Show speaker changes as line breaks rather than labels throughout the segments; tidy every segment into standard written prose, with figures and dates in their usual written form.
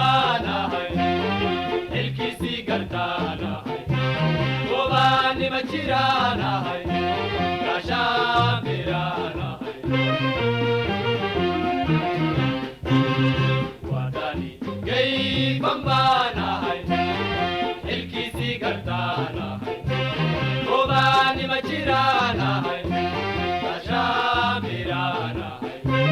bana hay ilkisi gartana hay gobani machirana hay kashamirana hay wadani gay bambana hay ilkisi gartana hay gobani machirana hay kashamirana hay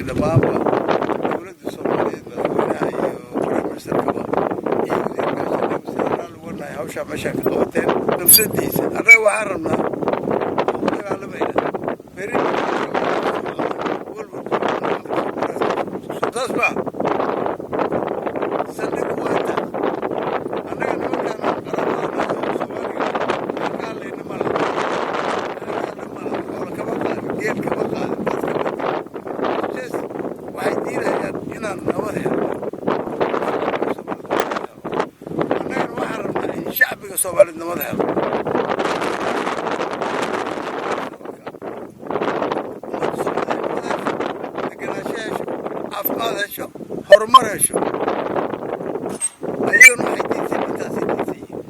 dhammaanba dowladda Soomaaliyeed madaxweynaha iyo prime ministerkaba iyo wasiirka federal warnay hawsha meesha ka qabateen nafsadiisa annaga waxaan rabnaa dagaalamayna beri tasba saldhig waata annaga nimankaan qarabana Soomaaliga kaaleyna malaha oo kaba qaad geed kaba qaad inaan nabad helno annagana waxaan rabnaa in shacbiga Soomaaliyeed nabad helo degenaansho hesho caafimaad hesho horumar hesho ayagana waxay diidsan intaasay diidsan yihiin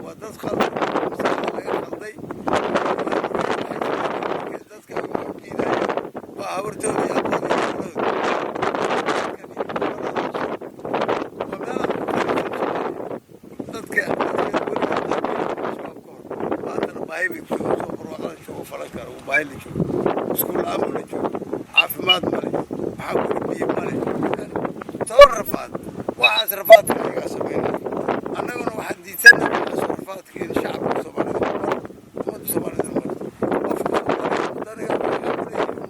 waa dad khaldan maskaxda laga khalday dadka diidaya waa habartooda iyo iskuul aan la joogo caafimaad male maxaa ku biyo male toban rafaad waxaas rafaadka laga sameeyay annaguna waxaan diidsanahay rafaadkeen shacabka Soomaaliyeed ummadda Soomaaliyeed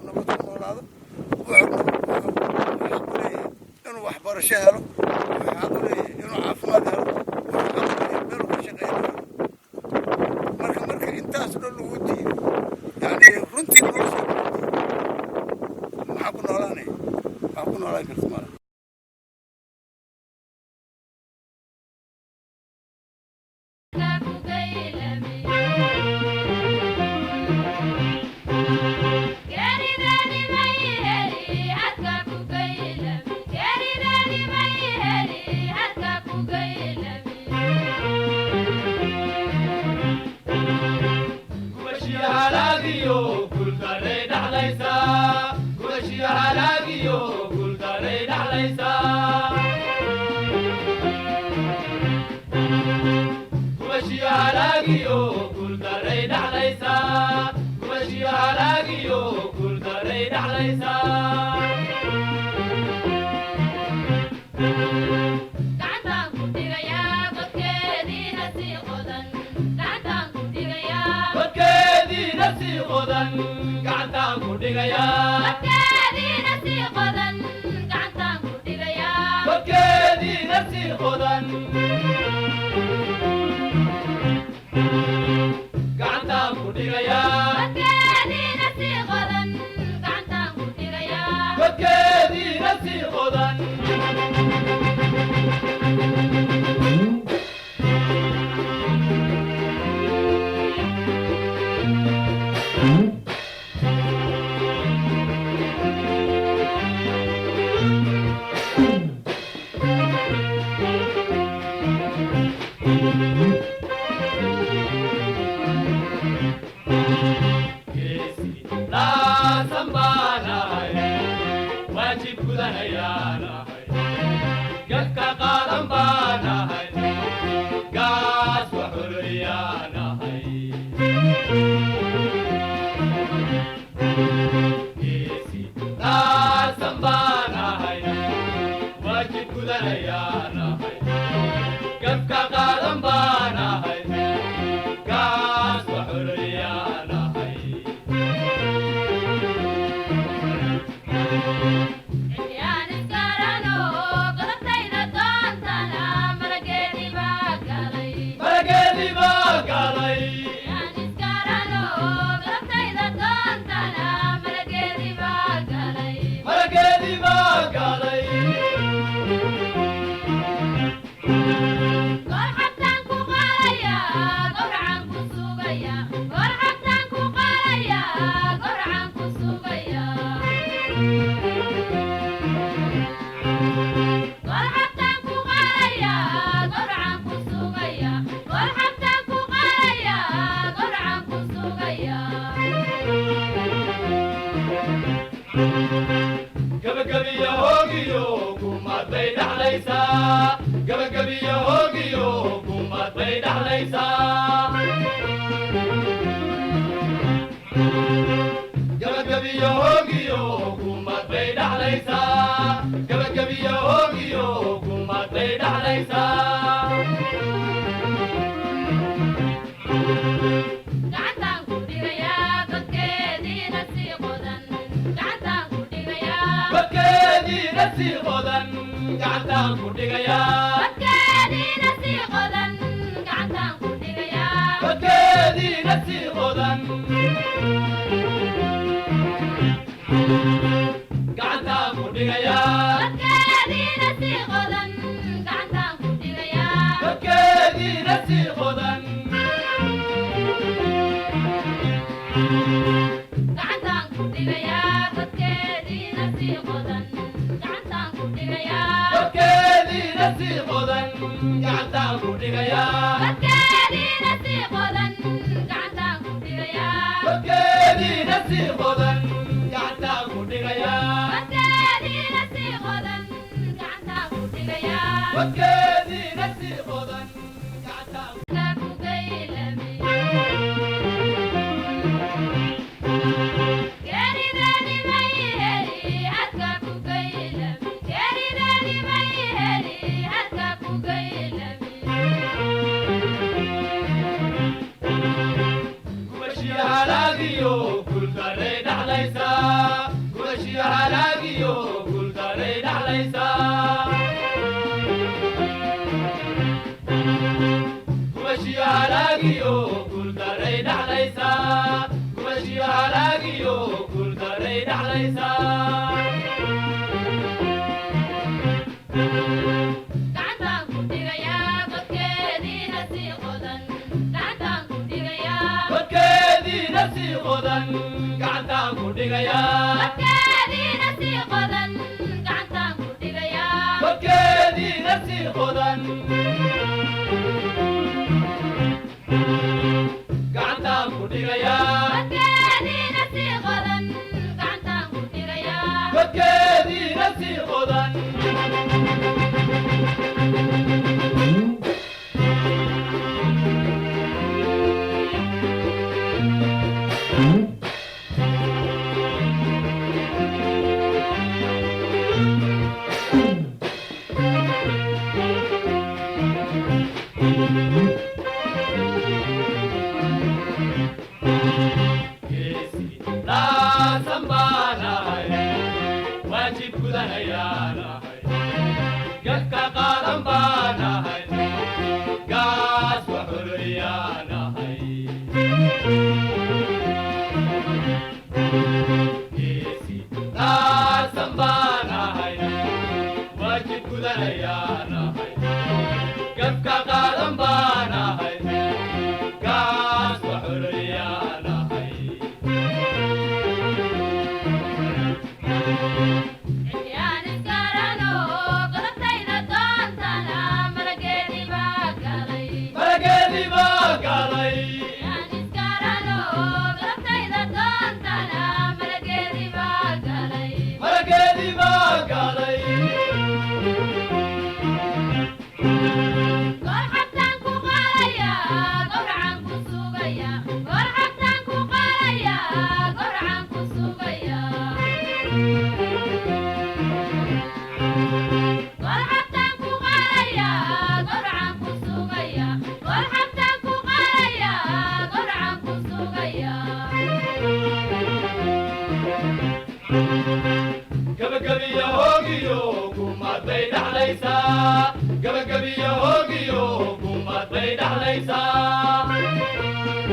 nabad ku noolaado inuu waxbarasho helo inuu caafimaad helo meel ku shaqeeyo marka intaas dhan lagu diido yani runtii maxaa ku noolaan karta mala
gabagabiyo hoogiyo kumad bay dhaxlaysaa gabagabiyo hoogiyo kumad bay dhaxlaysaa gabagabiyo hoogiyo kumad bay dhaxlaysaa gabagabiyo hoogiyo kumad bay dhaxlaysaa nasi qodan gacantaan ku dhigayaa
badkeedii nasi qodan gacantaan ku dhigayaa
badkeedii nasi qodan gacantaan ku dhigayaa
badkeedii nasi qodan gacantaan ku dhigayaa
badkeedii nasi qodan
gacantaan ku dhigayaa badkeedii nasi qodan
badkeedii nasi qodan gacantaan ku dhigayaa
badkeedii nasi qodan gacantaan ku dhigayaa
badkeedii nasi qodan gacantaan ku dhigayaa
badkeedii nasi qodan gacantaan ku dhigayaa
badkeedii nasi qodan gacantaan
ku gaylami geeridani may heli hadka ku gaylami geeridani may heli hadka ku gaylami
gubashiyo halaagiyo guuldaray dhaxlaysaa gubashiyo halaagiyo guuldaray dhaxlaysaa gubashiyo halaagiyo guuldaray dhaxlaysaa gubashiyo halaagiyo guuldaray dhaxlaysaa
gacantaan ku dhigayaa badkeedii nasi qodan gacantaan ku dhigayaa
badkeedii nasi qodan gacantaan ku dhigayaa
badkeedii nasi qodan gacantaan ku dhigayaa
badkeedii nasi qodan gacantaan ku dhigayaa
badkeedii nasi qodan gacantaan ku dhigayaa
badkeedii nasi qodan geesi laasan baanahay waajib gudanayaanahay gadka qaadan baanahay gaas waxurriyaanahay geesi laasan baanahay waajib gudanayaanahay gadka qaadan baanahay gaas waxurriyaanahay
Yaan iskarano qalabtayda doontana malageedii baa galay
malageedii baa galay
yaan iskarano qalabtayda doontana malageedii baa galay
malageedii baa galay
goor xabtaan ku qalaya gowracan ku sugaya goor xabtaan ku qalaya gowracan ku sugaya goor xabtaan ku qalaya gowracan ku sugaya goor xabtaan ku qalaya gowracan ku sugaya
gabagabiyo hoogiyo kumad bay dhaxlaysaa gabagabiyo hoogiyo kumad bay dhaxlaysaa